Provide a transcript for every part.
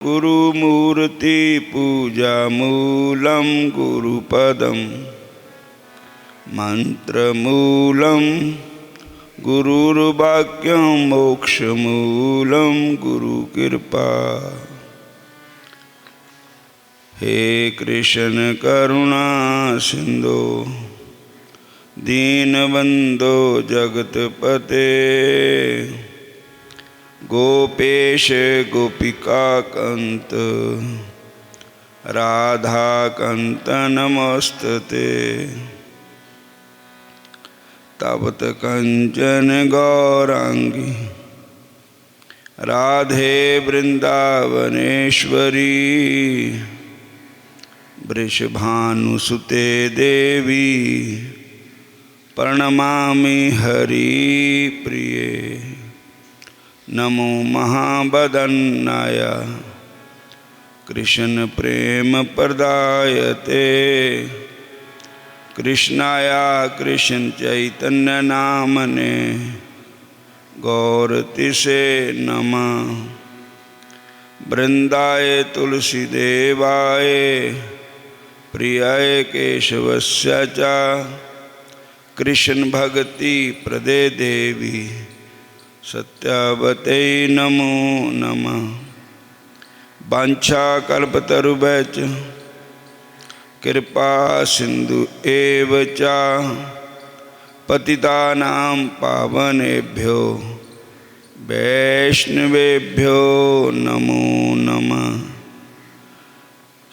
गुरुमूर्ति पूजा मूलम गुरुपदम मंत्रमूलम गुरुर्वाक्यम मोक्षमूलम गुरुकृपा। हे कृष्ण करुणा सिंधु दीनबंधो जगतपते गोपेश गोपिका कंत राधा कंत नमस्तते। तप्त कंचन गौरांगी राधे वृंदावनेश्वरी वृषभानुसुते देवी प्रणमामि हरिप्रिये। नमो महावदन्नाय कृष्ण प्रेम प्रदायते कृष्णाय कृष्ण चैतन्य नामने गौरतिसे नमः। वृंदाय तुलसी देवाय प्रियाय केशवस्य च कृष्ण भक्ति प्रदे देवी सत्यावते नमो नमः। वांछा कल्पतरुभ्यश्च कृपा सिंधु एव च पतितानां पावनेभ्यो वैष्णवेभ्यो नमो नमः।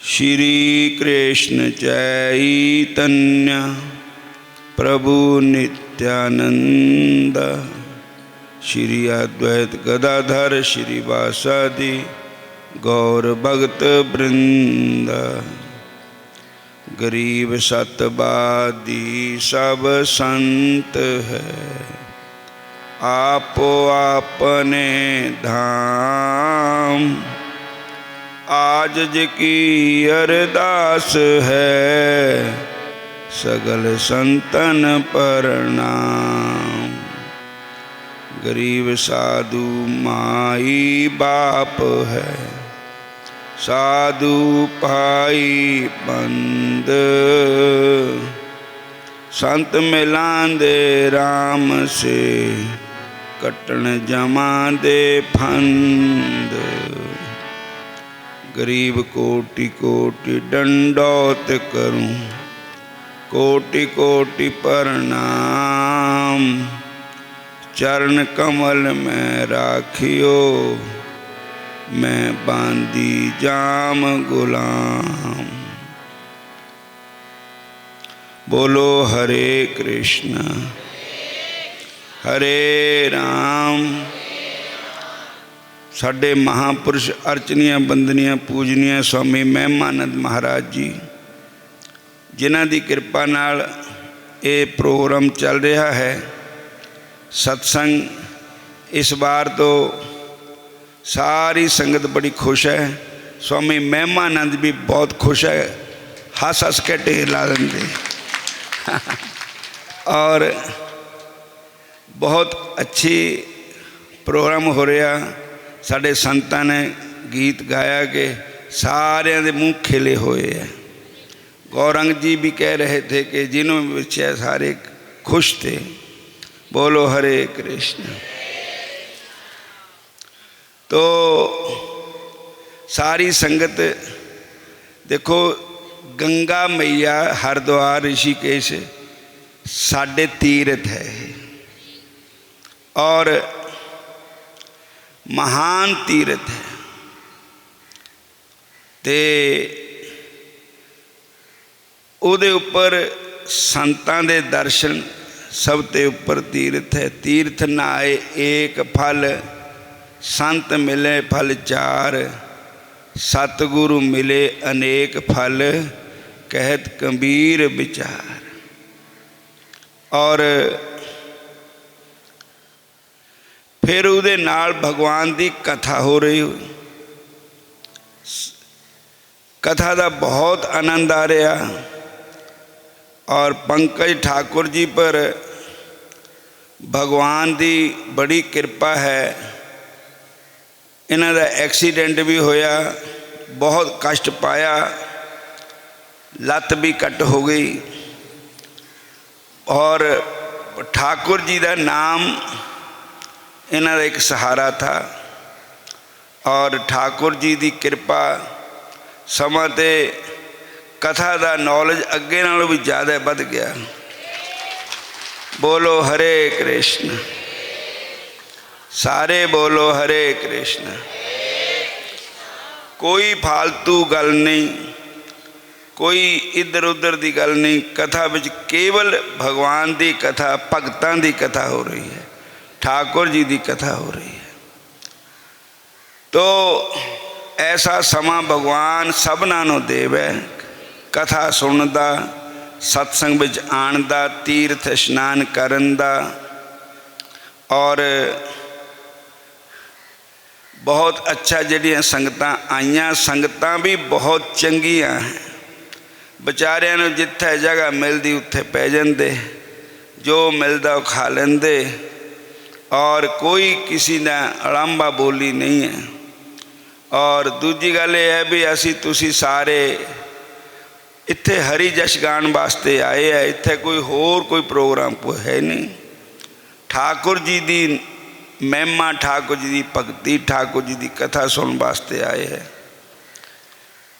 श्री कृष्ण चैतन्य प्रभु नित्यानंद श्री अद्वैत गदाधर श्रीवासादि गौर भक्त वृंद। गरीब सतवादी सब संत है आपो आपने धाम। आज की अरदास है सगल संतन प्रणाम। गरीब साधु माई बाप है साधु भाई बंद। संत मिलांदे राम से कटन जमा दे फंद। गरीब कोटि कोटि दंडौत करूं कोटि कोटि प्रणाम। चरण कमल में राखियो मैं बांदी जाम गुलाम। बोलो हरे कृष्ण हरे राम। साडे महापुरुष अर्चनीय बंदनीय पूजनीय स्वामी महिमानंद महाराज जी जिन्हां दी कृपा नाल ये प्रोग्राम चल रहा है। सत्संग इस बार तो सारी संगत बड़ी खुश है। स्वामी महिमानंद भी बहुत खुश है, हंस हंस के ढेर ला देंगे और बहुत अच्छी प्रोग्राम हो रहा। साढ़े संतां ने गीत गाया कि सारिਆਂ ਦੇ मुँह खिले हुए हैं। गौरंग जी भी कह रहे थे कि जिन्होंने बच्चे सारे खुश थे। बोलो हरे कृष्ण। तो सारी संगत देखो गंगा मैया हरिद्वार ऋषिकेश साढ़े तीर्थ है और महान तीर्थ है। ते उहदे उपर संतां दे दर्शन सब ते उपर तीर्थ है। तीर्थ नाए एक फल संत मिले फल चार। सतगुरु मिले अनेक फल कहत कबीर विचार। और फिर उहदे नाल भगवान की कथा हो रही हो। कथा का बहुत आनंद आ रहा और पंकज ठाकुर जी पर भगवान की बड़ी कृपा है। इन्हां दा एक्सीडेंट भी होया, बहुत कष्ट पाया, लत्त भी कट हो गई। और ठाकुर जी का नाम इन्हां दा एक सहारा था और ठाकुर जी की कृपा समां ते कथा का नॉलेज अगे नालों भी ज़्यादा बढ़ गया। बोलो हरे कृष्ण, सारे बोलो हरे कृष्ण। कोई फालतू गल नहीं, कोई इधर उधर की गल नहीं। कथा विच केवल भगवान की कथा, भगतां की कथा हो रही है, ठाकुर जी की कथा हो रही है। तो ऐसा समा भगवान सबना नूं देवे, कथा सुनन दा, सत्संग विच आण दा, तीर्थ इशनान करन दा। और बहुत अच्छा जिहड़ियां संगतां आईयां, संगतां भी बहुत चंगियां हैं। बेचारियां नूं जिथे जगह मिलदी उत्थे पै जांदे, जो मिलदा वो खा लेंदे और कोई किसी ने अड़ांबा बोली नहीं है। और दूजी गल यह है भी असी तुसी सारे इत्थे हरी जश गाण वास्ते आए हैं, इत्थे कोई होर कोई प्रोग्राम कोई है नहीं। ठाकुर जी की महिमा, ठाकुर जी की भगती, ठाकुर जी की कथा सुनने वास्ते आए हैं।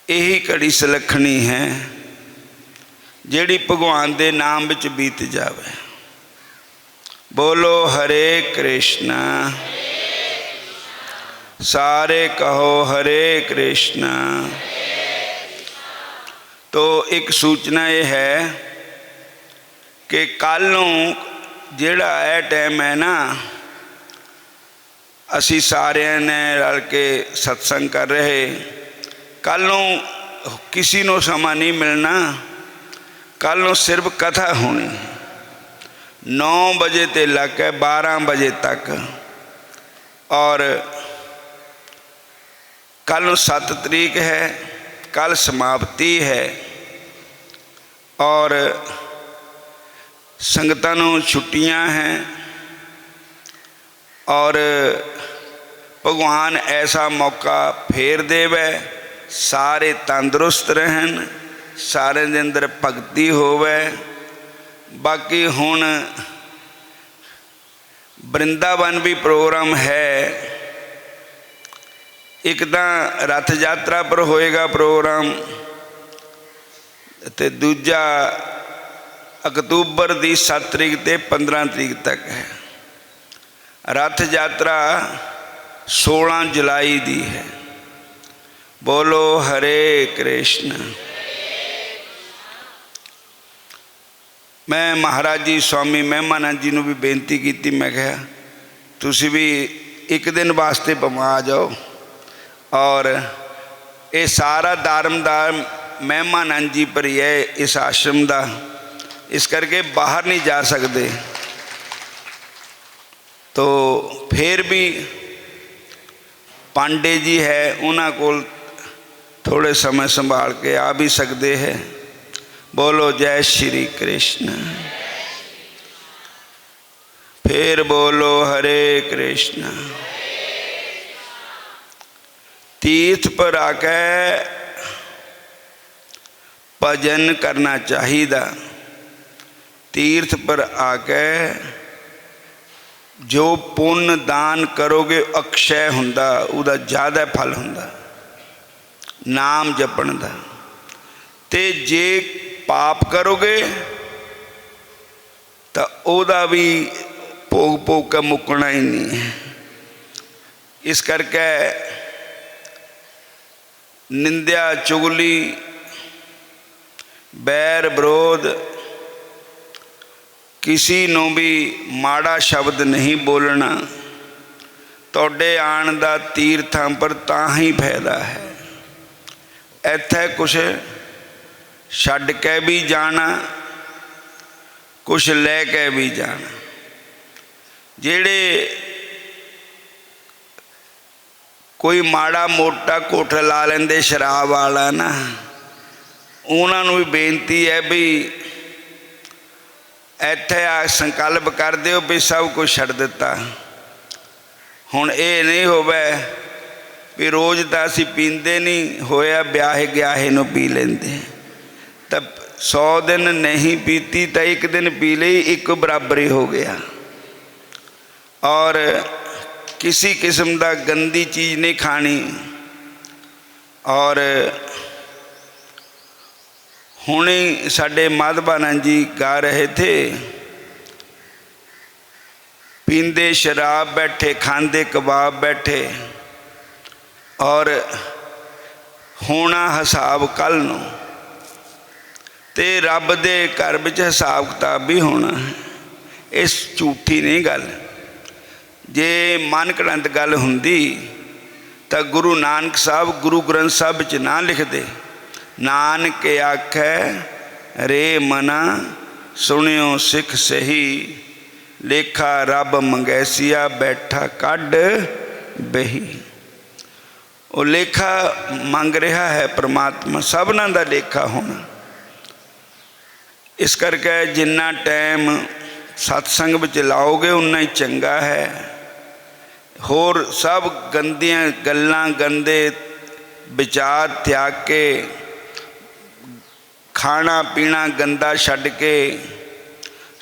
यही घड़ी सलखनी है जिहड़ी भगवान के नाम विच बीत जावे। बोलो हरे कृष्ण, सारे कहो हरे कृष्ण। तो एक सूचना ये है कि कल नूं जिहड़ा यह टाइम है ना, असी सारे ने रल के सत्संग कर रहे। कल नूं किसी नूं समा नहीं मिलना, कल नूं सिर्फ कथा होनी 9 बजे ते लैके 12 बजे तक। और कल 7 तरीक है, कल समाप्ति है। और संगतां नूं छुट्टियां हैं और भगवान ऐसा मौका फेर देवे, सारे तंदुरुस्त रहन, सारे दे अंदर भगती होवे। बाकी हुण वृंदावन भी प्रोग्राम है, एक तो रथ यात्रा पर होएगा प्रोग्राम, ते दूजा अक्तूबर की 7 तरीक ते 15 तरीक तक है। रथ यात्रा 16 जुलाई की है। बोलो हरे कृष्ण। मैं महाराज जी स्वामी महिमानंद जी ने भी बेनती की, मैं कहा तुसी भी एक दिन वास्ते भावें आ जाओ। और ये सारा दारमदार महिमानंद जी पर ही है, इस आश्रम का, इस करके बाहर नहीं जा सकते। तो फिर भी पांडे जी है, उन्होंने कोल थोड़े समय संभाल के आ भी सकते हैं। बोलो जय श्री कृष्ण। फिर बोलो हरे कृष्ण। तीर्थ पर आके भजन करना चाहिए। तीर्थ पर आके जो पुण्य दान करोगे अक्षय हुंदा, उदा ज़्यादा फल हुंदा नाम जपण दा। ते जे पाप करोगे तो उदा भी भोग भोग का मुकना ही नहीं है। इस करके निंदा, चुगली, बैर विरोध, किसी नूं भी माड़ा शब्द नहीं बोलना। तोड़े आण दा तीर्थां पर तां ही फायदा है। इत्थे कुछ छड्ड के भी जाना, कुछ लैके भी जाना। जेड़े कोई माड़ा मोटा घुट ला लेंदे शराब वाला ना, उन्होंने भी बेनती है भी इत्थे आ संकल्प कर दिओ भी सब कुछ छड्ड दिता। हुण ये नहीं होवे भी रोज़ तो असी पींदे नहीं, होया ब्याहे ग्याहे नूं पी लेंदे। तो 100 दिन नहीं पीती तो एक दिन पी ली, एक बराबर ही हो गया। और किसी किस्म का गंदी चीज़ नहीं खानी। और हुणे साडे माधवानंद जी गा रहे थे, पींदे शराब बैठे, खांदे कबाब बैठे, और होना हिसाब कल नूं, ते रब दे घर विच हिसाब किताब भी होना है। इस झूठी नहीं गल। जे मन घड़ंत गल हुंदी तो गुरु नानक साहब गुरु ग्रंथ साहब च ना लिखदे। नानक आखै रे मना सुनियो सिख सही, लेखा रब मंगैसिया बैठा कढ बही। वो लेखा मंग रहा है परमात्मा, सबना दा लेखा होना। इस करके जिन्ना टाइम सत्संग विच लाओगे उन्ना ही चंगा है। होर सब गंदियां गल्लां गंदे विचार त्याग के, खाना पीना गंदा छड्ड के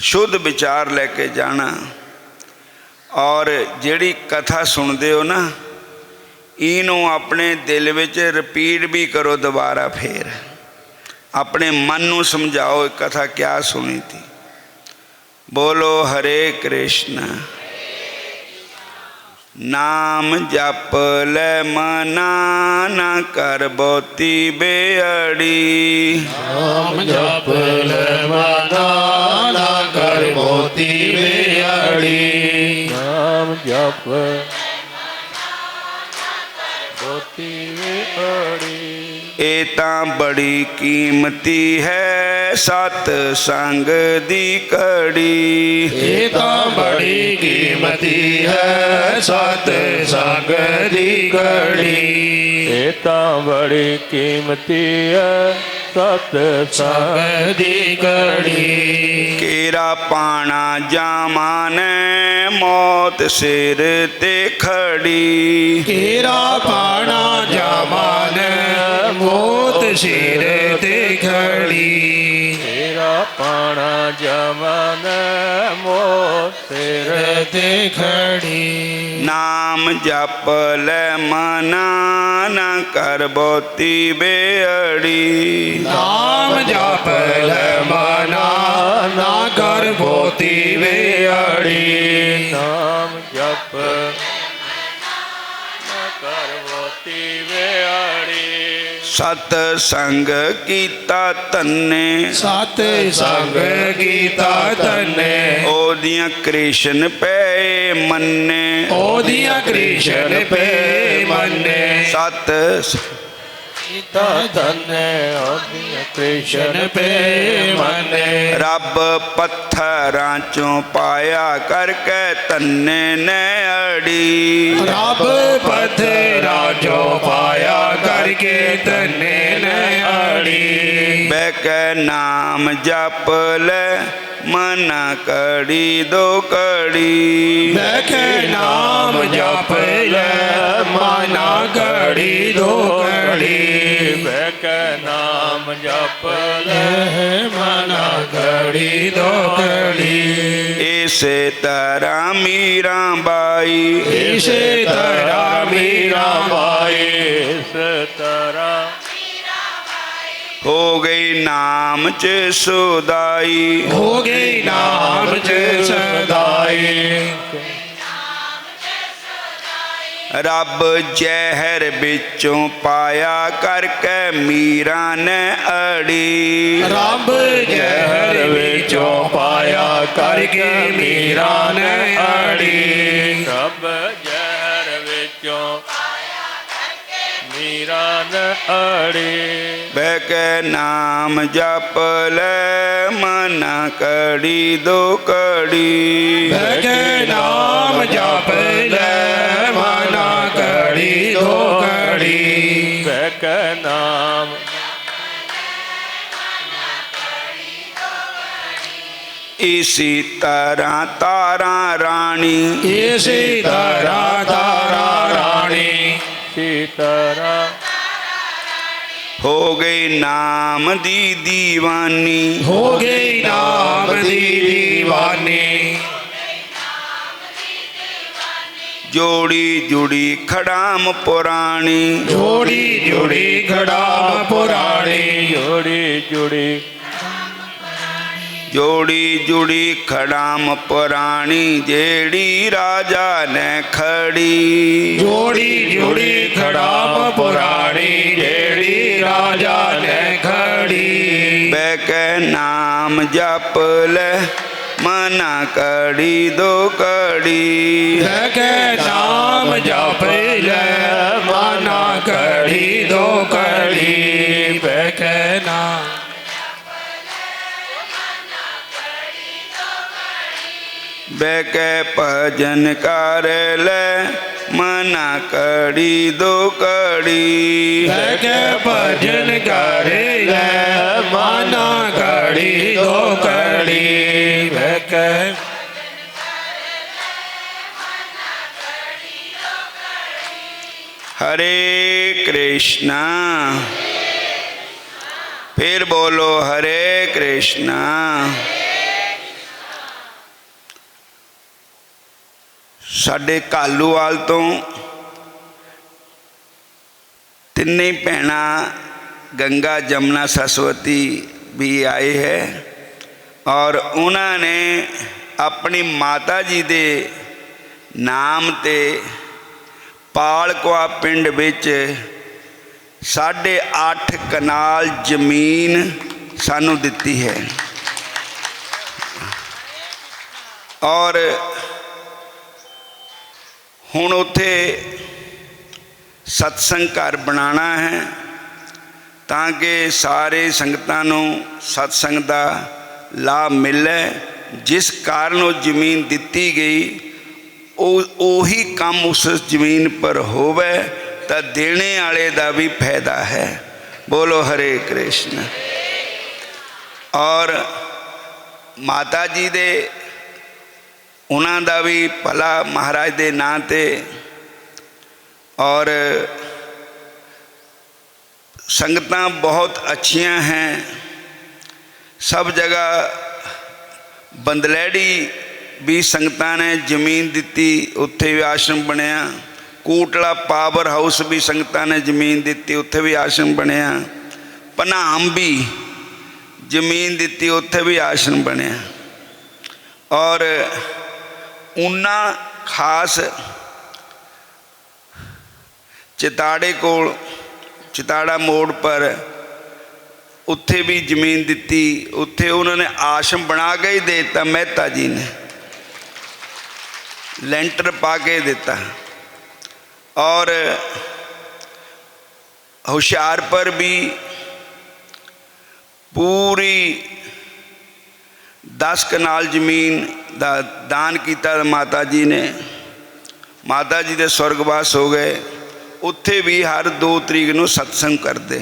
शुद्ध विचार लैके जाना। और जिहड़ी कथा सुनते हो ना, इनू अपने दिल विच रिपीट भी करो दोबारा। फिर अपने मन नू समझाओ कथा क्या सुनी थी। बोलो हरे कृष्ण। नाम जप ले मना ना कर बहुती बेअड़ी। नाम जप ले मना ना कर बहुती बेअड़ी। नाम जप बहुती बेअड़ी। ए तां बड़ी कीमती है सत संग दी कड़ी। ए तां बड़ी कीमती है सत संग दी कड़ी। ए तां बड़ी कीमती है सत संग दी कड़ी। केरा पाना जामान मौत सिर ते खड़ी। केरा पाना जामान मौत सिर ते खड़ी। केरा पाना जामान मौत सिर ते खड़ी। नाम जप ले मना ना कर बहुती बेअड़ी। नाम जप ले मना ना कर बहुती बेअड़ी। नाम जप ना कर बहुती बेअड़ी। सत संग कीता तन्ने। सत संग कीता तन्ने। ओदियां कृष्ण पे मन्ने। ओदियां कृष्ण पे मन्ने। सत कीता तन्ने ओदियां कृष्ण पे मन्ने। रब पत्थरां चों पाया करके तन्ने ने अड़ी। रब पत्थरां चों पाया करके तन्ने ने अड़ी। बैके नाम जप ले मना कड़ी दो कड़ी। बैके नाम जप ले मना कड़ी दो कड़ी। बैके नाम जप ले मना कड़ी दो कड़ी। इसे तरह मीरा बाई। इसे तरह मीरा बाई। इस तरह हो गई नाम च सुदाई। हो गई नाम च सदाई। रब जहर बिचों पाया करके मीरा ने अड़ी। रब जहर विचों पाया करके मीरा ने अड़ी। रब जहर विचों मीरा ने अड़ी। बैके नाम जप ले मना कड़ी दो कड़ी। बैके नाम जप ले मना कड़ी दो कड़ी। बैके नाम इसी तरह तारा रानी। इसी तरह तारा रानी। सीतारा हो गई नाम दी दीवानी, हो गई नाम दी दीवानी। जोड़ी जुड़ी खड़ाम पुरानी, जोड़ी जुड़ी खड़ाम पुरानी। जोड़ी जुड़ी जोड़ी जुड़ी खड़ाम पुरानी, जेड़ी राजा ने खड़ी। जोड़ी जुड़ी खड़ाम पुरानी, जेड़ी राजा ने खड़ी। बैके नाम जप ले मना कड़ी दो कड़ी, के नाम जप ले माना कड़ी दो कड़ी। के नाम बैके भजन कर ले मना कड़ी दो कड़ी। के भजन करे ले माना कड़ी दो कड़ी। के हरे कृष्णा, फिर बोलो हरे कृष्णा। साडे कालूवाल तो तिन्ने भैणा गंगा जमुना सरस्वती भी आए हैं और उन्होंने अपनी माता जी दे नाम ते पालकुआ पिंड विच 8.5 कनाल जमीन सानू दिती है और हुण उत्थे सत्संग घर बनाना है ताकि सारे संगतां नूं सत्संग दा लाभ मिले। जिस कारण वो जमीन दिती गई उही काम उस जमीन पर होवे तो देने वाले दा भी फायदा है। बोलो हरे कृष्ण। और माता जी दे उन्हां दा भी भला महाराज दे नां ते और संगतां बहुत अच्छियां हैं। सब जगह बंदलैड़ी भी संगतां ने जमीन दिती, उत्थे भी आश्रम बनया। कोटला पावर हाउस भी संगतां ने जमीन दिती, उत्थे भी आश्रम बनया। पनाम भी जमीन दिती, उत्थे भी आश्रम बनया। और उन्ना खास चिताड़े कोल चिताड़ा मोड़ पर उत्थे भी जमीन दिती, उत्थे उन्होंने आश्रम बना के ही देता। मेहता जी ने लेंटर पा के देता। और हुशियारपुर भी पूरी 10 कनाल जमीन दा दान किया माता जी ने। माता जी दे स्वर्गवास हो गए। उत्थे भी हर 2 तरीक नूं सत्संग करते।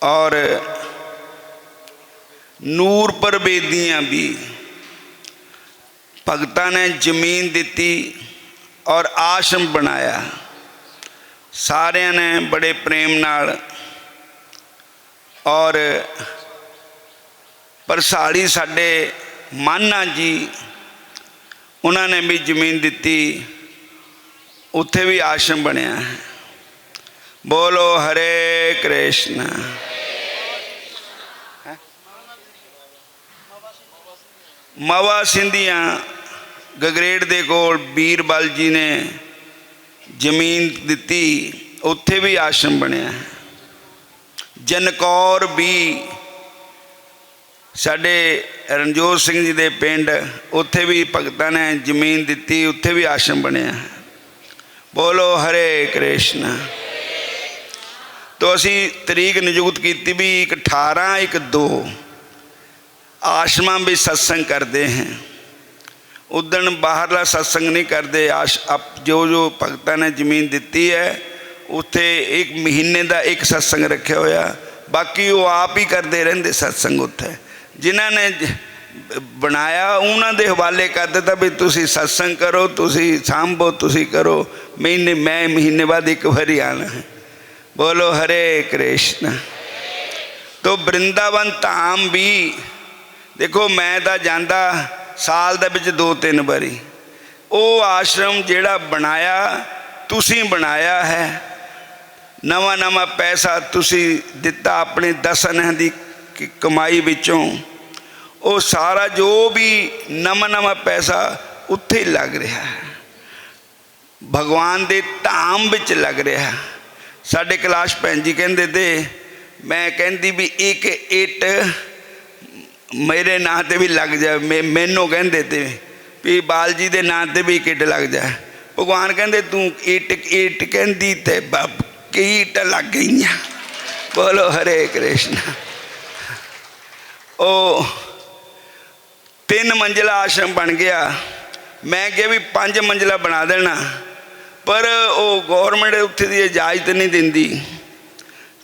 और नूरपुर बेदियाँ भी भगतां ने जमीन दिती और आश्रम बनाया। सारिया ने बड़े प्रेम नाल। और परसाली साडे माना जी उन्होंने भी जमीन दिती, उत्थे भी आश्रम बनया है। बोलो हरे कृष्ण। मवा सिंधियाँ गगरेड़ दे कोल बीरबल जी ने जमीन दिती, उत्थे भी आश्रम बनया है। जनकौर भी साडे रणजोत सिंह जी दे पिंड, उत्थे भी भगतां ने जमीन दिती, उत्थे भी आश्रम बनया है। बोलो हरे कृष्ण। तो असी तरीक नियुक्त की भी 18 1 2 आश्रम भी सत्संग करते हैं। उदण बाहरला सत्संग नहीं करते। जो जो भगतां ने जमीन दिती है उत्थे 1 महीने का 1 सत्संग रखा होया, बाकी वो आप ही करते रहते सत्संग। उत्थे जिन्होंने बनाया उन्होंने दे हवाले कर दिता भी तुसी सत्संग करो, तुसी सांभो, तुसी करो, मैं महीने बाद एक बारी आना है। बोलो हरे कृष्ण। तो वृंदावन धाम भी देखो, मैं तो जाता साल दे विच 2-3 बारी। वो आश्रम जिहड़ा बनाया तुसी बनाया है, नवा नवा पैसा तुसी दिता अपने 10 अना दी कमाई विचों, वो सारा जो भी नवा नवा पैसा उत्थे ही लग रहा है, भगवान दे धाम विच लग रहा है। साडे कैलाश भैन जी कहंदे थे, मैं कहती भी एक इट मेरे नां ते भी लग जाए, मैनू कहंदे थे भी बाल जी दे नां ते भी एक इट लग जाए। भगवान कहंदे तू इट इट कहंदी ते कई इट लग गई। बोलो हरे कृष्ण। ओ 3 मंजिला आश्रम बन गया। मैं क्या भी 5 मंजिला बना देना, पर वो गौरमेंट उत्थे दी इजाजत नहीं दिंदी।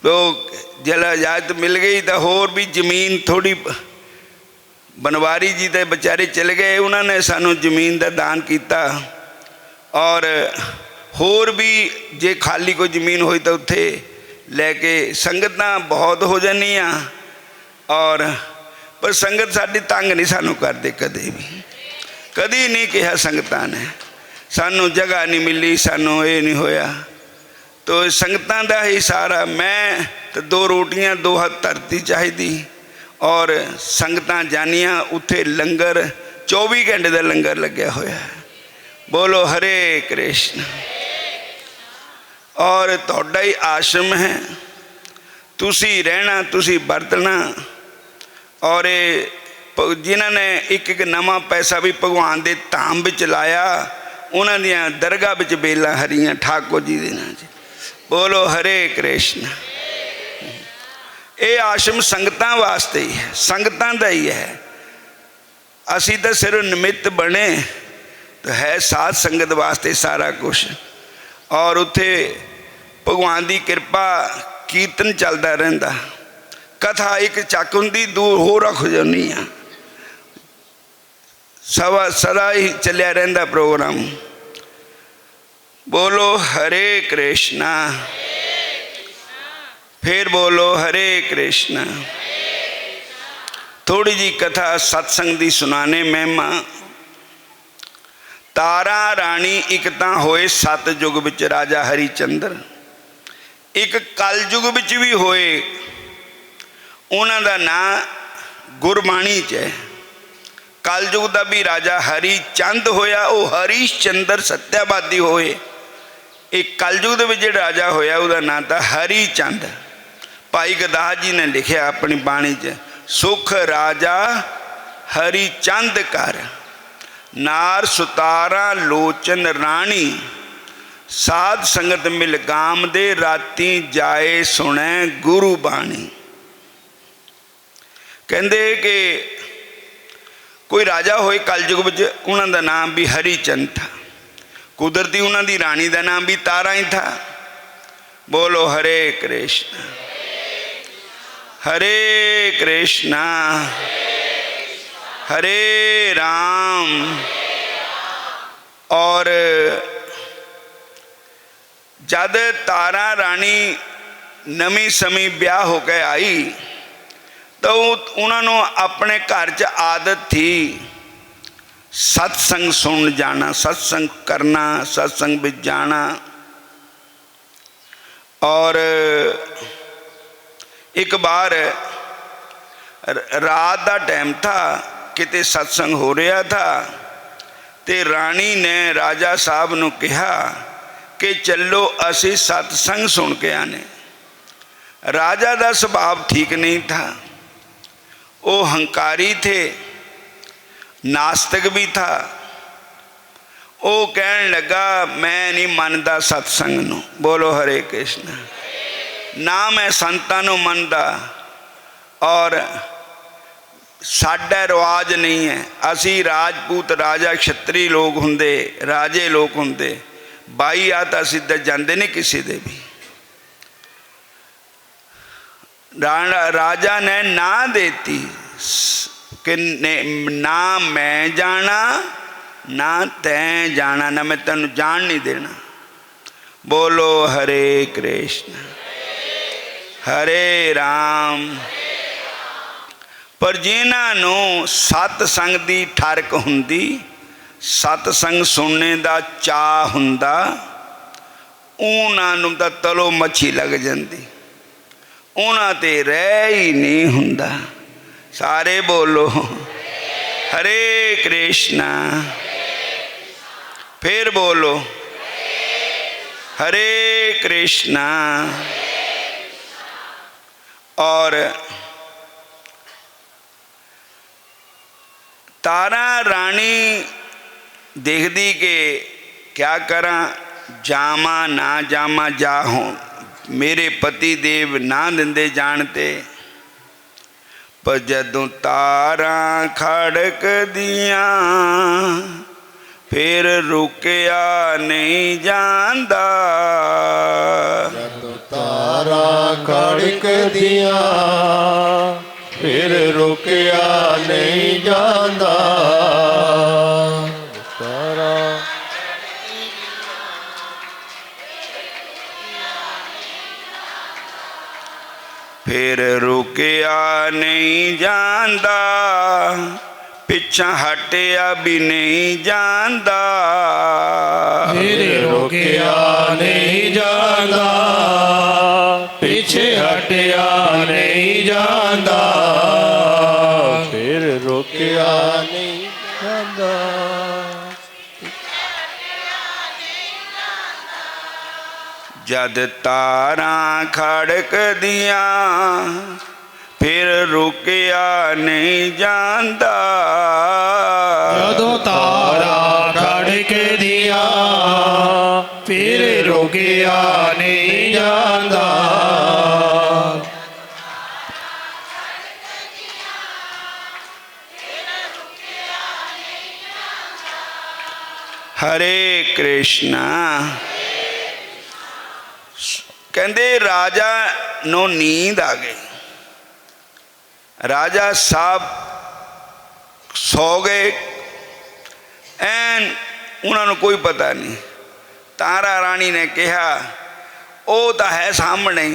तो जला इजाजत मिल गई तो होर भी जमीन थोड़ी, बनवारी जी तो बेचारे चले गए, उन्होंने सानू जमीन का दान किया। और होर भी जे खाली कोई जमीन हुई तो उत्थे लैके संगत बहुत हो जानियाँ। और पर संगत साडी तंग नहीं सानू करते, कभी नहीं कहा संगतां ने सानू जगह नहीं मिली, सानू ये नहीं होया। तो संगतां दा ही सारा, मैं तो 2 रोटियां 2 हाथ धरती चाहिदी। और संगतां जानियां उत्थे लंगर 24 घंटे का लंगर लग्या होया है। बोलो हरे कृष्ण। और तुहाडा ही आश्रम है, तुसी रहना, तुसी बरतना। और जिन्होंने एक एक नवा पैसा भी भगवान के धाम विच लाया, उन्होंने दियां दरगाह विच बेलां हरियां ठाकुर जी दे नां। बोलो हरे कृष्ण। ये आश्रम संगतां वास्ते ही है, संगतां दा ही है। असी तो सिर्फ निमित्त बने, तो है साध संगत वास्ते सारा कुछ। और उत्थे भगवान की कृपा, कीर्तन चलता रहिंदा, कथा एक चक हुंदी, दूर हो रख जानी आ, सदा ही चलिया रहिंदा प्रोग्राम। बोलो हरे कृष्णा। फिर बोलो हरे कृष्णा। थोड़ी जी कथा सत्संग दी सुनाने महिमा। तारा राणी एक तां होए सत युग विच राजा हरिचंद्र, एक कल युग विच भी होए, उन्हां दा नां गुरबाणी च है। कल युग का भी राजा हरिचंद होया, वो हरिश्चंद्र सत्यावादी होए। एक कल युग के राजा होया उसका नाम था हरिचंद। भाई गुरदास जी ने लिखा अपनी बाणी च, सुख राजा हरिचंद कर, नार सुतारा लोचन राणी, साध संगत मिल गाम दे, राती जाए सुने गुरु बाणी। कहते कि कोई राजा होए कल युग में, उन्होंने नाम भी हरिचंद था। कुदरती उन्होंने रानी का नाम भी तारा ही था। बोलो हरे कृष्ण। हरे कृष्णा हरे राम। और जद तारा रानी नवी समी ब्याह होकर आई, तो उन्होंने अपने घर च आदत थी सत्संग सुन जाना, सत्संग करना, सत्संग में जाना। और एक बार रात का टाइम था, किते सत्संग हो रहा था, ते रानी ने राजा साहब नूं कहा कि चलो असी सत्संग सुन के आने। राजा का सुभाव ठीक नहीं था, वो हंकारी थे, नास्तिक भी था। वो कहने लगा मैं नहीं मानता सत्संग नूं। बोलो हरे कृष्ण। ना मैं संतां नूं मनदा, और साडा रिवाज नहीं है। असी राजपूत राजा क्षत्री लोग हुंदे, राजे लोग हुंदे, बाई आ तां असीं तां जांदे नहीं किसी दे भी। राजा ने ना देती कि ना मैं जाना ना तैं जाना, ना मैं तेन जान नहीं देना। बोलो हरे कृष्ण हरे राम। पर जिन्हां नूं सतसंग दी ठरक हुंदी, सतसंग सुनने दा चाह हुंदा, उन्हां नूं तां तलो मच्छी लग जांदी, उन्हां ते रह ही नहीं हुंदा। सारे बोलो हरे कृष्णा। फिर बोलो हरे कृष्णा। और तारा रानी देखदी के क्या करा, जामा ना जामा जा हो, मेरे पति देव ना दिंदे जानते। पर जदों तारा खड़क दियां फिर रुकिया नहीं जांदा। जदों तारा खड़क दियां फिर रुकिया नहीं जांदा। तारा फिर रुकिया नहीं जांदा, पिछा हटिया भी नहीं जांदा। फिर रुकिया नहीं जांदा, पीछे हटिया नहीं जांदा। फिर रुकिया नहीं जांदा। जद तारा खड़क दिया फिर रुकिया नहीं जांदा। जदों तारा खड़क दिया फिर रुकिया नहीं जांदा। हरे कृष्णा। कहते राजा नो नींद आ गई, राजा साहब सो गए एन, उन्होंने कोई पता नहीं। तारा रानी ने कहा ओ तो है सामने,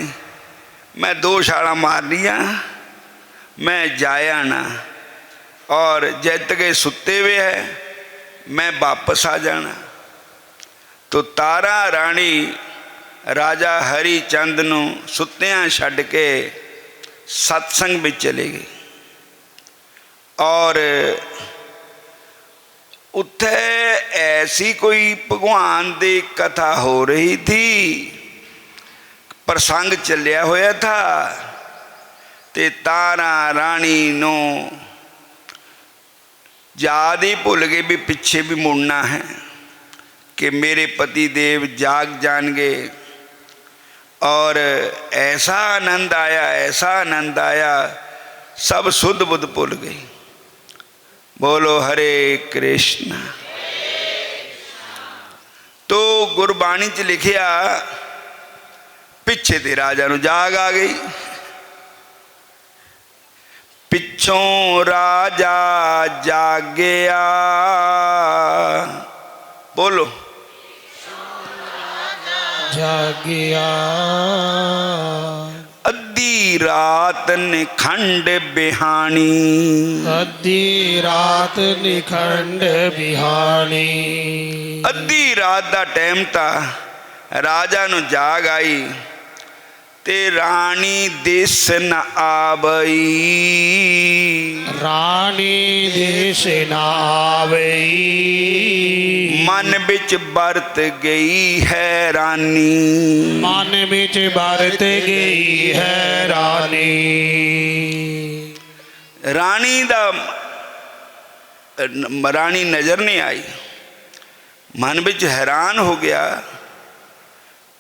मैं 2 छाला मार लिया, मैं जाया ना, और जित के सुते हुए है मैं वापस आ जाना। तो तारा रानी राजा हरिचंद नूं सुत्तियां छड्ड के सत्संग में चले गई। और उत्थे ऐसी कोई भगवान की कथा हो रही थी, प्रसंग चलिया होया था। ते तारा रानी नूं याद ही भुल गए भी पिछे भी मुड़ना है, कि मेरे पति देव जाग जाएंगे। और ऐसा आनंद आया, ऐसा आनंद आया, सब सुध बुध भुल गई। बोलो हरे कृष्ण। तो गुरबाणी च लिखिया पिछे ते राजा नूं जाग आ गई। पिछों राजा जागया, बोलो जागिया। अद्धी रात निखंड बिहानी, अद्धी रात निखंड बिहानी। अद्धी रात का टाइम था, राजा नूं जाग आई ते रानी दिस न आवई। रानी दिस न आवई। मन बिच बरत गई हैरानी, मन बिच बरत गई हैरानी। रानी दा रानी नजर नहीं आई। मन बिच हैरान हो गया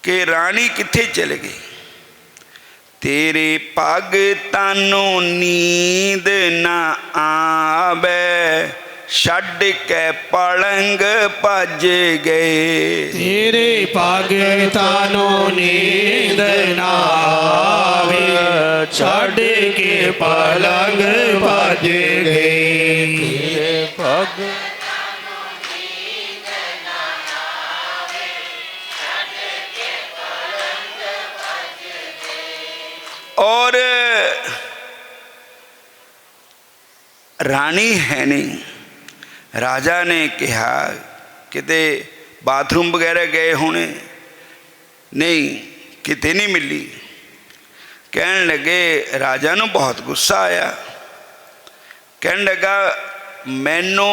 कि रानी किथे चले गई। तेरे भगतां नींद ना आवे, छड्ड के पलंग भज गए। तेरे भगतां नींद ना आवे, ਛੱਡ ਕੇ ਪਲੰਗ ਭੱਜ ਗਈ। ਤੇਰੇ ਭਗ और रानी है नहीं। राजा ने कहा किते बाथरूम वगैरह गए होने, नहीं किते नहीं मिली। कहन लगे, राजा नूं बहुत गुस्सा आया। कहन लगा मैनू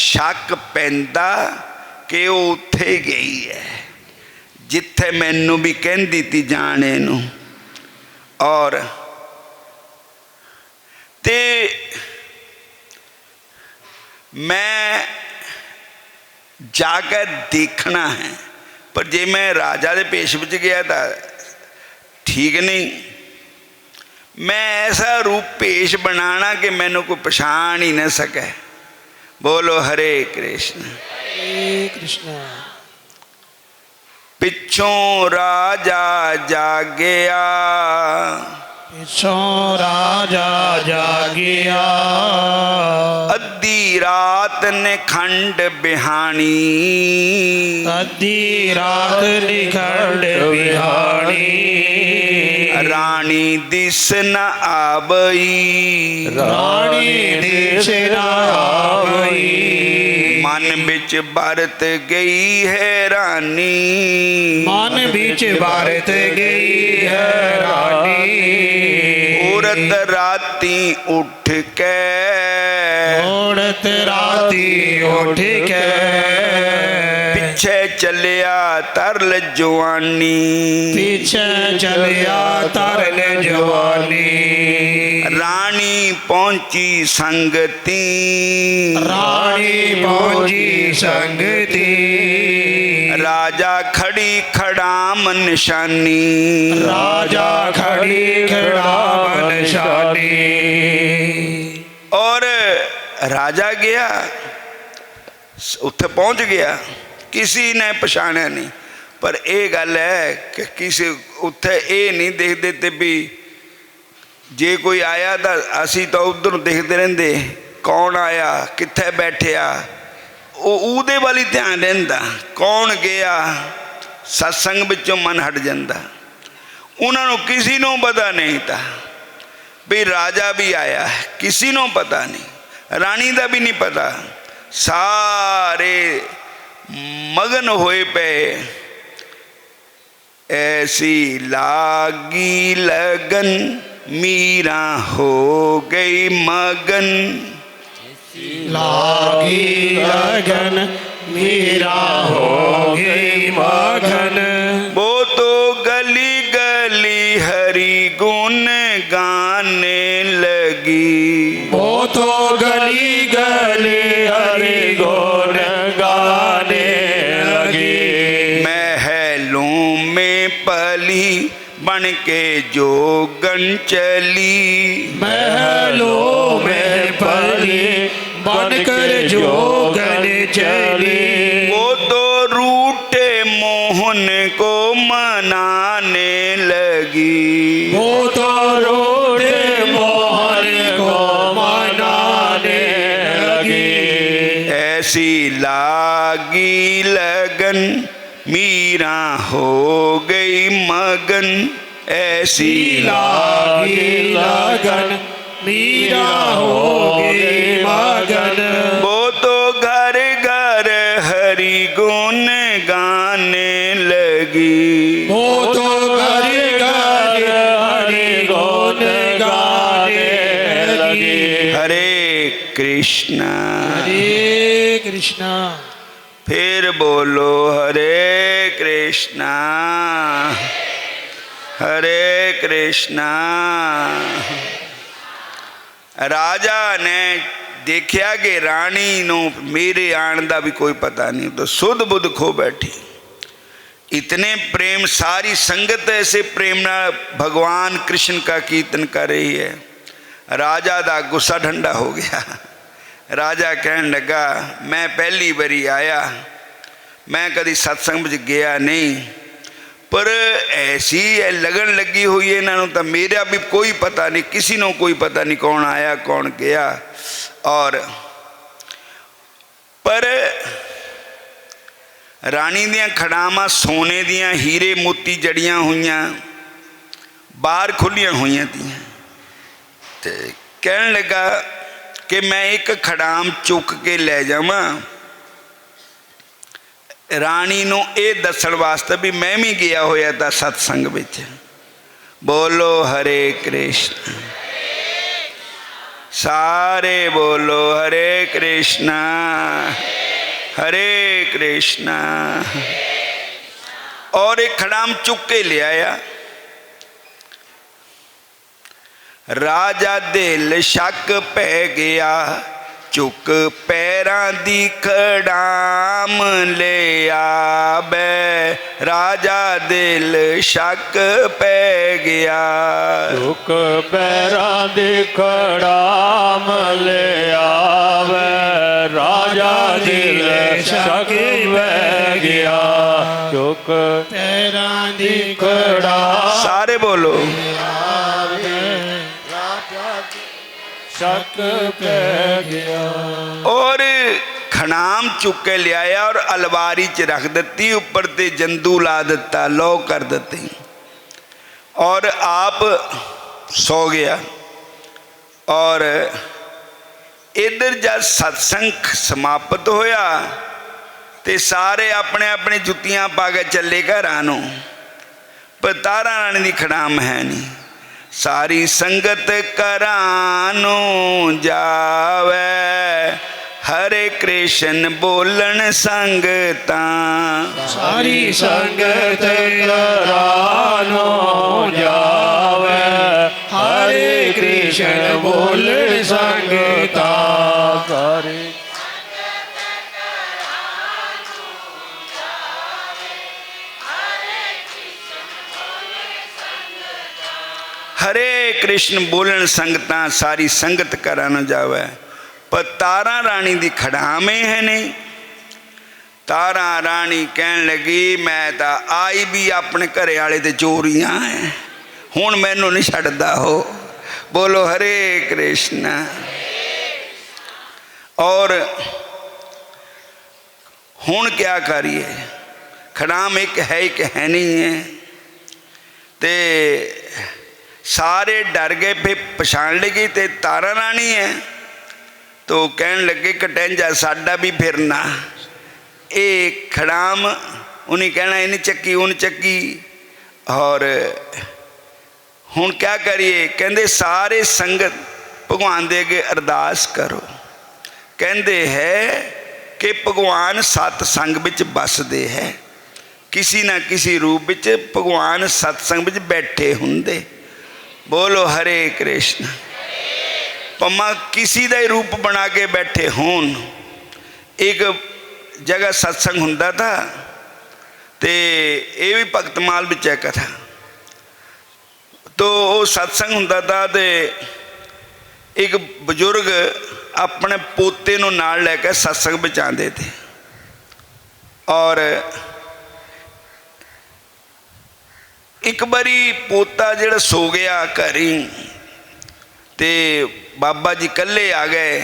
शक पैंदा कि वो उत्थे गई है जिथे मैनू भी कहंदी ती जाने नूं। और ते मैं जाकर देखना है, पर जे मैं राजा के पेश विच गया तो ठीक नहीं। मैं ऐसा रूप पेश बनाना कि मैनू कोई पछाण ही न सके। बोलो हरे कृष्ण। हरे कृष्ण। पिछों राजा जागया, पिछों राजा जागिया। अद्धी रात ने खंड बिहानी, अद्धी रात निखंड बिहानी। रानी दिस न आबई, रानी दिस न आबई। मन बिच बरत गई है रानी, मन बिच बरत गई है रानी। औरत राती उठ के, औरत राती उठ के। पिछे चलिया तरल जवानी, पीछे चलिया तरल जवानी। रानी पहुंची संगती, रानी पहुंची संगती। राजा खड़ी खड़ाम निशानी, राजा खड़ी खड़ाम निशानी। और राजा गया, उत्थे पहुंच गया, किसी ने पछाणिया नहीं। पर यह गल है कि किसी उत्थे ये नहीं देखते थे भी जे कोई आया तो असी तो उधर देखते रहंदे कौन आया कित्थे बैठिया, ਉਹਦੇ वाली ध्यान रहिंदा। कौन गया, सत्संग विचों मन हट जाता। उन्होंने किसी को पता नहीं था भी राजा भी आया है, किसी को पता नहीं, रानी का भी नहीं पता। सारे मगन होए पे। ऐसी लागी लगन मीरा हो गई मगन, लागी लगन मीरा हो गई मगन। वो तो गली गली हरि गुण गाने लगी, वो तो गली गली हरि गुण गाने लगी। महलों में पली बन के जोगन चली, महलों में पली बनकर जोगन चली। वो तो रूठे मोहन को मनाने लगी, वो तो रूठे मोहन को मनाने लगी। ऐसी लागी लगन मीरा हो गई मगन, ऐसी लागी लगन मीरा हो गई मगन। वो तो घर घर हरि गुण गाने लगी, वो तो घर घर हरि गुण गाने लगी। हरे कृष्ण हरे कृष्ण। फिर बोलो हरे कृष्णा हरे कृष्णा। राजा ने देखा कि रानी नू मेरे आने का भी कोई पता नहीं, तो सुध बुध खो बैठी। इतने प्रेम, सारी संगत ऐसे प्रेम ना भगवान कृष्ण का कीर्तन कर रही है। राजा का गुस्सा ठंडा हो गया। राजा कहन लगा, मैं पहली बारी आया, मैं कभी सत्संग में गया नहीं, पर ऐसी लगन लगी हुई है इन्हों तो मेरा भी कोई पता नहीं, किसी को कोई पता नहीं कौन आया कौन गया। और पर रानी दियाँ खड़ावां सोने दियाँ हीरे मोती जड़ियाँ हुई, बाहर खुलियां हुई थी। तो कहन लगा कि मैं एक खड़ाम चुक के ले जावां रानी नूं ये दसण वास्ते भी मैं भी गया होया था सत्संग विच। बोलो हरे कृष्ण, सारे बोलो हरे कृष्ण हरे कृष्ण। और एक खड़ाम चुक के ले आया। राजा दिल शक पै गया, चुक पैरां दी खड़ाम ले आवे। राजा दिल शक पै गया, चुक पैरां दी खड़ाम ले आवे। राजा दिल शक पै गया, चुक पैरां दी खड़ाम। सारे बोलो शक पै गया। और खड़ाम चुक के ले आया और अलवारी च रख दी, ऊपर ते जंदू ला दिता, लो कर दिती और आप सो गया। और इधर जब सत्संग समाप्त होया ते सारे अपने अपने जुत्तियां पा के चले घरां नूं, पर तारा रानी दी खड़ाम है नहीं। सारी संगत करानू जावे, हरे कृष्ण बोलन संगता। सारी संगत करानू जावे, हरे कृष्ण बोलन संगता। हरे कृष्ण बोलन संगता, सारी संगत करा न जावे। पर तारा रानी दी खड़ामे है नहीं। तारा रानी कहन लगी मैं तो आई भी अपने घरे वाले ते चोरियां है, हुण मैनू नहीं छड्डदा हो। बोलो हरे कृष्ण। और हुण क्या करिए, खड़ाम एक है नहीं है। ते सारे डर गए, फिर पछाण लगी ते तारा रानी है। तो कहन लगे कटंजा साडा भी फिरना। ये खड़ाम उन्हें कहना इन चक्की उन चक्की। और हुण क्या करिए, कहंदे सारे संगत भगवान दे अगे अरदास करो। कहंदे है कि भगवान सतसंग विच बसदे है, किसी ना किसी रूप विच भगवान सतसंग विच बैठे हुंदे। बोलो हरे कृष्ण। पमा किसी का ही रूप बना के बैठे होन। एक जगह सत्संग हुंदा था, ते ये भी भगतमाल विच है कथा। तो वो सत्संग हुंदा था, ते एक बजुर्ग अपने पोते नूं नाल लैके सत्संग विच आंदे थे। और एक बारी पोता जिहड़ा सो गया घर ही, ते बाबा जी कल्ले आ गए।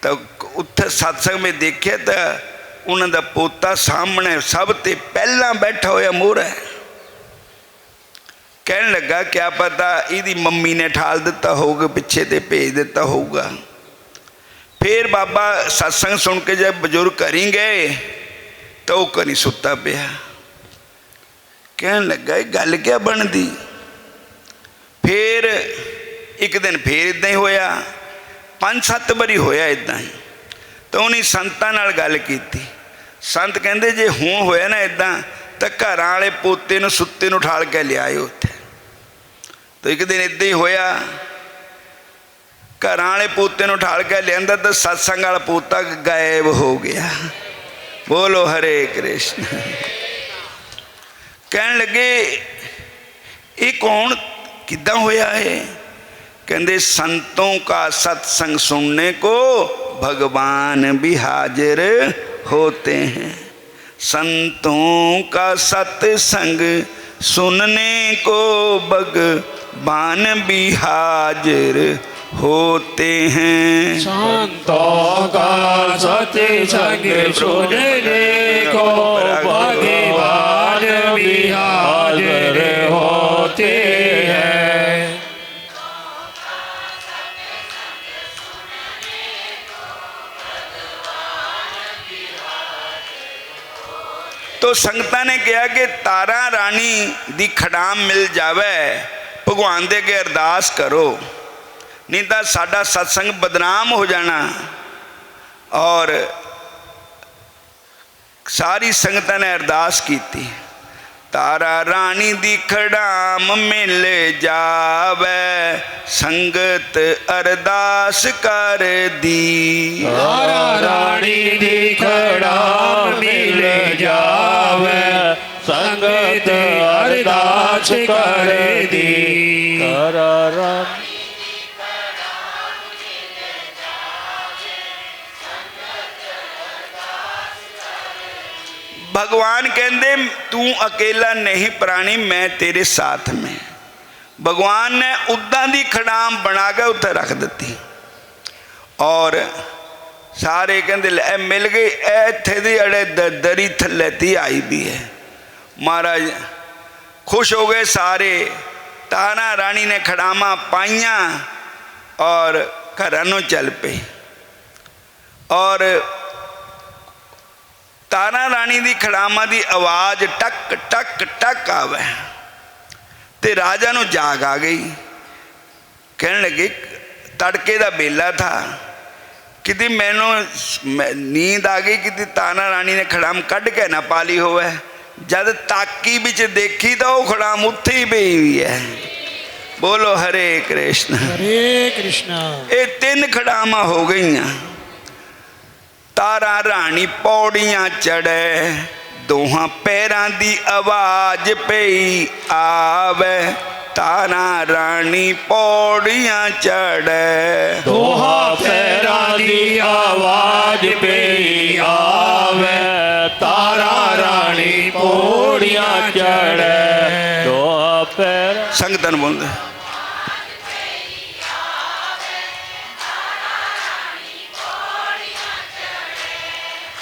तो उत्थे सत्संग में देखिया तो उन्हां दा पोता सामने सब ते पहला बैठा होया मोहरा है। कहन लगा क्या पता इहदी मम्मी ने ठाल दिता होगा, पिछे ते भेज दिता होगा। फिर बाबा सत्संग सुन के जब बजुर्ग घर ही गए तो वह घरी सुता पिया। कहन लगा गल क्या बनती। फिर एक दिन फिर इदा ही होया, 5-7 बारी होया इदा ही। तो उन्हें संतां नाल गल की। संत कहंदे जे हुण होया ना इदा तो घर वाले पोते नूं सुत्ते नूं उठाल के लियाए उत्थे। तो एक दिन इदा ही होया, घर वाले पोते नूं उठाल के लियांदा तो सत्संग वाला पोता गायब हो गया। बोलो हरे कृष्ण। कहन लगे ये कौन किदा होया है। कहंदे संतों का सत्संग सुनने को भगवान भी हाजिर होते हैं। संतों का सत्संग सुनने को भगवान भी हाजिर होते हैं। संतों का सत्संग सुनने को भगवान भी हाजिर होते हैं। तो संगतां ने कहा कि तारा रानी दी खड़ाम मिल जावे, भगवान दे अगे अरदास करो, नहीं तो साडा सत्संग बदनाम हो जाना। और सारी संगतां ने अरदास की, तारा रानी दी खड़ाम मिल जावे, संगत अरदास कर दी। तारा रानी दी खड़ाम मिल जावे, संगत अरदास कर दी। तारा रानी भगवान कहते तू अकेला नहीं प्राणी, मैं तेरे साथ में। भगवान ने उदा दी खड़ाम बना के उत्थे रख दी और सारे कहते ले मिल गई, इत्थे दी अड़े दरी थल्ले ती आई भी है। महाराज खुश हो गए सारे। तारा रानी ने खड़ामा पाइया और घरां नूं चल पे। और तारा रानी दी खड़ामा दी आवाज़ टक टक टक आवे ते राजा नूं जाग आ गई। कहने लगे तड़के दा बेला था, किती मैनू नींद आ गई, किती तारा रानी ने खड़ाम कढ़ के ना पाली होवे। जद ताकी बिच देखी तो वह खड़ाम उत्थे ही पई हुई है। बोलो हरे कृष्ण हरे कृष्ण। ये 3 खड़ामा हो गई। तारा रानी पौड़ियां चढ़े, दोहां पैरां दी आवाज पई आवे। तारा रानी पौड़ियां चढ़े, दोहां पैरां दी आवाज पई आवे। तारा रानी पौड़ियां चढ़े, दोहां पैरां। संगतन बोलते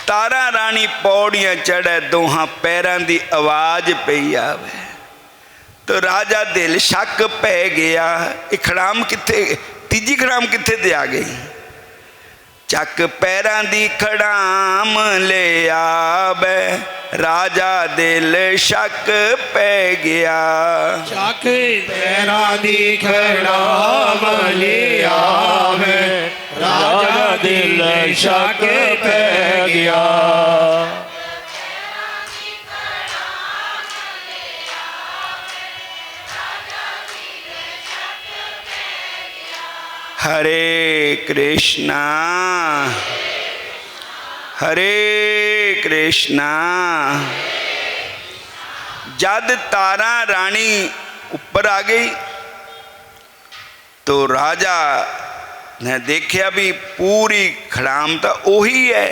तारा रानी पौड़ियां चढ़े, दोहां पैरां दी आवाज पई आवे। तो राजा दिल शक पै गया, ये खड़ाम किथे, तीजी खड़ाम किथे ते आ गई। चक पैरां दी खड़ाम ले आवे, राजा दिल शक पै गया। चक पैरां दी खड़ाम ले आवे, राजा दिल शक पै गया। हरे कृष्णा हरे कृष्णा। जद तारा रानी ऊपर आ गई तो राजा ने देखा भी पूरी खड़ाम तो ओही है,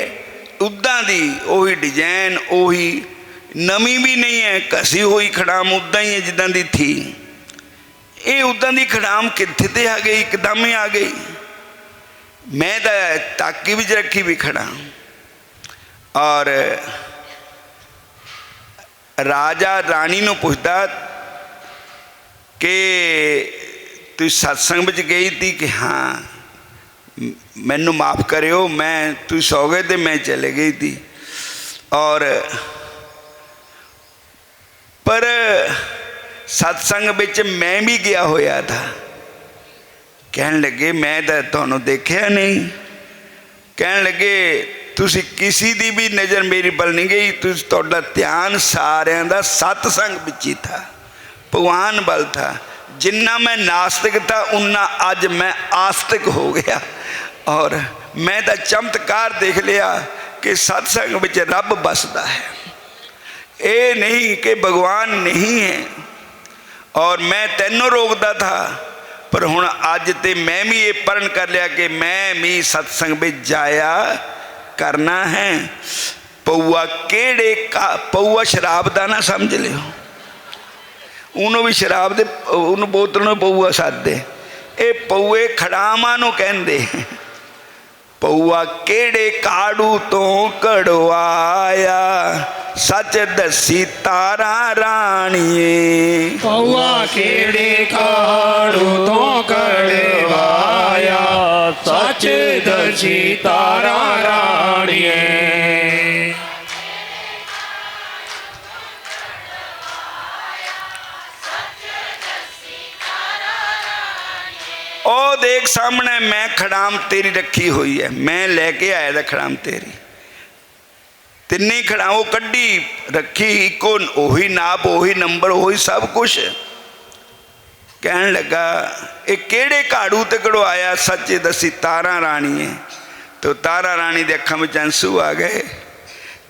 उदा दी ओही डिजाइन, ओही नवी भी नहीं है, कसी हुई खड़ाम उदा ही है जिदा दी थी। ये उदा दी खड़ाम किथे ते आ गई, एकदम ही आ गई। मैं तो ताकी भी रखी भी खड़ा। और राजा रानी नूं पुछदा कि तू सत्संग में गई थी कि हाँ, मैनू माफ़ करियो, मैं तू सो गए तो मैं चले गई थी। और पर सत्संग बिच मैं भी गया होया था। कहन लगे मैं तो तुहानू देखिया नहीं। कहन लगे तुसी किसी दी भी नज़र मेरी बल नहीं गई, तुहाडा ध्यान सारियां दा सत्संग बिच ही था, भगवान बल था। जिन्ना मैं नास्तिक था उन्ना अज मैं आस्तिक हो गया। और मैं तो चमत्कार देख लिया कि सत्संग बिच रब बसदा है, ये नहीं कि भगवान नहीं है। और मैं तेनों रोकता था, पर हुण अज ते मैं भी ये प्रण कर लिया कि मैं भी सत्संग में जाया करना है। पौआ केड़े का पौआ शराब का ना समझ लियो, उन्होंने भी शराब दे उन्होंने बोतल में पौआ साधे, ये पौए खड़ावां नूं कहंदे। पौआ केड़े काड़ू तो कड़वाया, सच दसी तारा राणिए। पौआ केड़े काड़ू तो कड़वाया, सच दसी तारा राणिए। ओ देख सामने मैं खड़ाम तेरी रखी हुई है, मैं लेके आया था खड़ाम तेरी, तिन्नी खड़ाओ कड्डी रखी, इको ओही नाप ओही नंबर ओही सब कुछ। कहन लगा ये केड़े काड़ू ते कड़वाया, सच्चे दसी तारा राणी है। तो तारा राणी दे अखां विच आंसू आ गए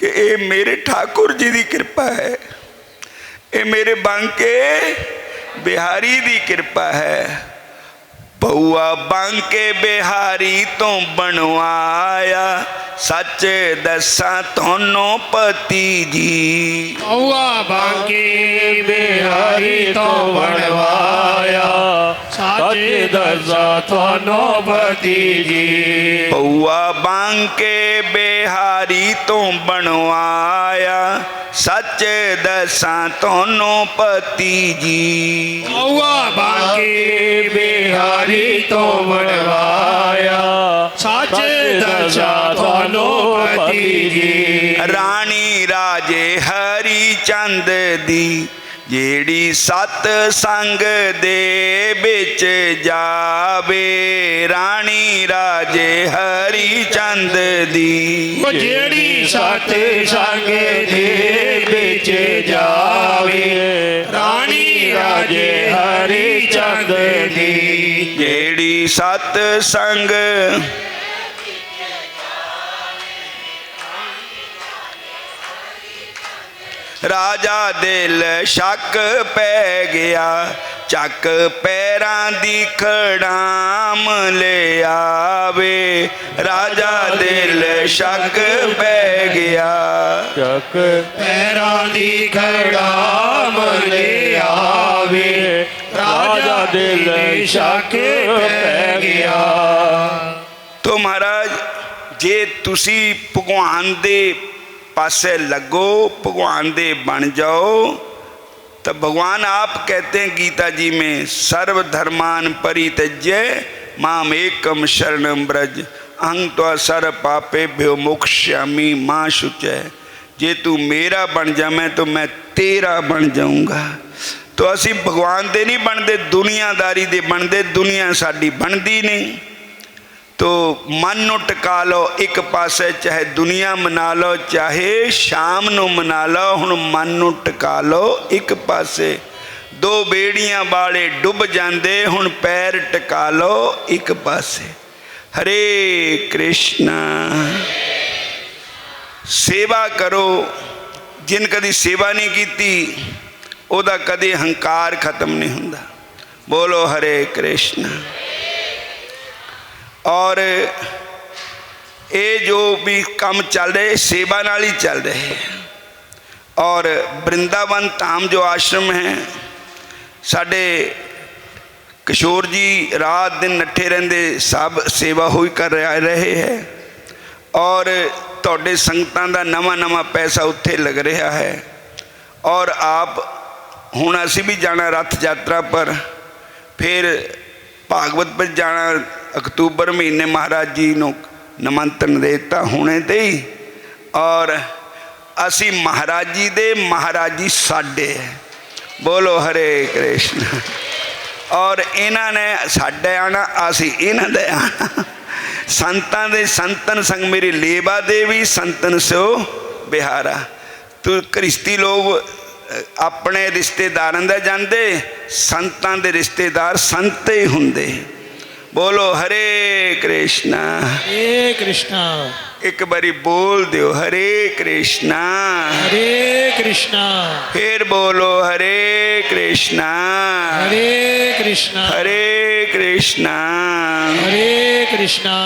कि ये मेरे ठाकुर जी की कृपा है, ये मेरे बांके बिहारी की कृपा है। पौआ बांके बिहारी तो बनवाया, सच दसा थोनो पति जी। पौआ बांके बिहारी तो बनवाया, सच दसा थोनो पति जी। पौआ बांके बिहारी तो बनवाया, सच दसा थोनो पति जी। पौआ बांके बिहारी तो बनवाया, सच दसा थोनो पति जी। रानी राजे हरी चंद दी, जेड़ी सत संग दे बिच जावे। रानी राजे हरी चंद दी, जेड़ी सत संग दे बिच जावे। रानी राजे हरी चंद दी, जेड़ी सत संग राजा दिल शक पै गया, चक पैरां दी खड़ाम ले आवे। राजा दिल शक पै गया, चक पैरां दी खड़ाम ले आवे। राजा दिल शक पै गया। तो महाराज जे तुसी भगवान दे पासे लगो, भगवान दे बन जाओ, तो भगवान आप कहते हैं गीता जी में, सर्व धर्मान परित्यज्य माम एकम शरणम ब्रज, अहं त्वा सर्व पापेभ्यो मोक्ष्यामि मां शुचय। जे तू मेरा बन जावे तो मैं तेरा बन जाऊंगा। तो असी भगवान दे नहीं बनते, दुनियादारी दे बनते, दुनिया साडी बनती नहीं। तो मन नूं टिका लो एक पासे, चाहे दुनिया मना लो चाहे शाम नूं मना लो, हुण मन नूं टिका लो एक पासे। दो बेड़ियां वाले डुब जांदे, हुण पैर टिका लो एक पासे। हरे कृष्णा। सेवा करो, जिन कदी सेवा नहीं की ओदा कदी हंकार खत्म नहीं हुंदा। बोलो हरे कृष्णा। और ये जो भी काम चल रहे सेवा नाल ही चल रहे हैं। और वृंदावन धाम जो आश्रम है, साढ़े किशोर जी रात दिन नट्ठे रहंदे, सब सेवा हुई कर रहे हैं। और तुहाडे संगतां दा नवा नवा पैसा उत्थे लग रहा है। और आप हुण असी भी जाना रथ यात्रा पर, फिर भागवत पर जाना। अक्तूबर महीने महाराज जी नूं निमंत्रण देता हुणे ते ही। और असी महाराज जी दे, महाराज जी साडे है। बोलो हरे कृष्ण। और इन्हां ने साडे आना, असी इन्हां दे आना। संतां दे संतन संग मेरी लेवा देवी, संतन सो बिहारा। तो क्रिस्ती लोग अपने रिश्तेदारां दे जांदे, संतां दे रिश्तेदार संत ही हुंदे। बोलो हरे कृष्णा। हरे कृष्णा। एक बारी बोल दो हरे कृष्णा। हरे कृष्णा। फिर बोलो हरे कृष्णा। हरे कृष्णा। हरे कृष्णा। हरे कृष्णा।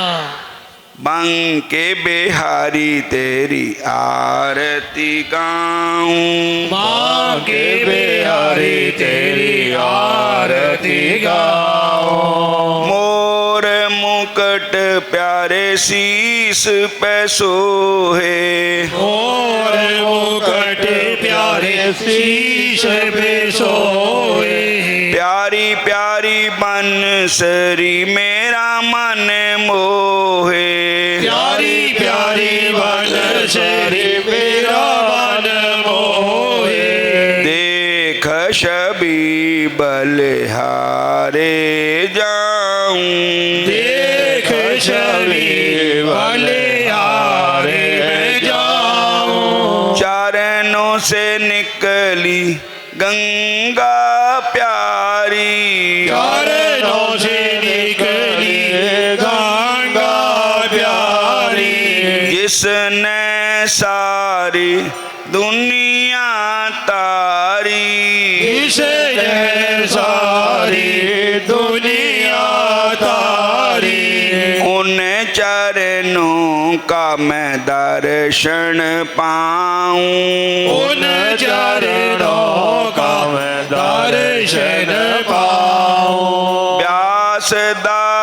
बांके बिहारी तेरी आरती गाऊं। बांके बिहारी तेरी आरती गाऊं। मोर मुकुट प्यारे शीस पे सोहे। मोर मुकुट प्यारे शीश पे सोए। प्यारी प्यारी बंसरी मेरा मन मोहे। प्यारी प्यारी बंसरी मेरा मन मोहे। देख छवि बलिहारे जाऊं। देख छवि बलिहारे जाऊं। चरणों से निकली गंगा प्यारी। चरणों से निकली गंगा प्यारी। जिसने सारी दुनिया तारी। जिसने सारी दुनिया तारी। उन चरणों का मैं दर्शन पाऊं। उन चरणों का मैं दर्शन पाऊं। व्यासदा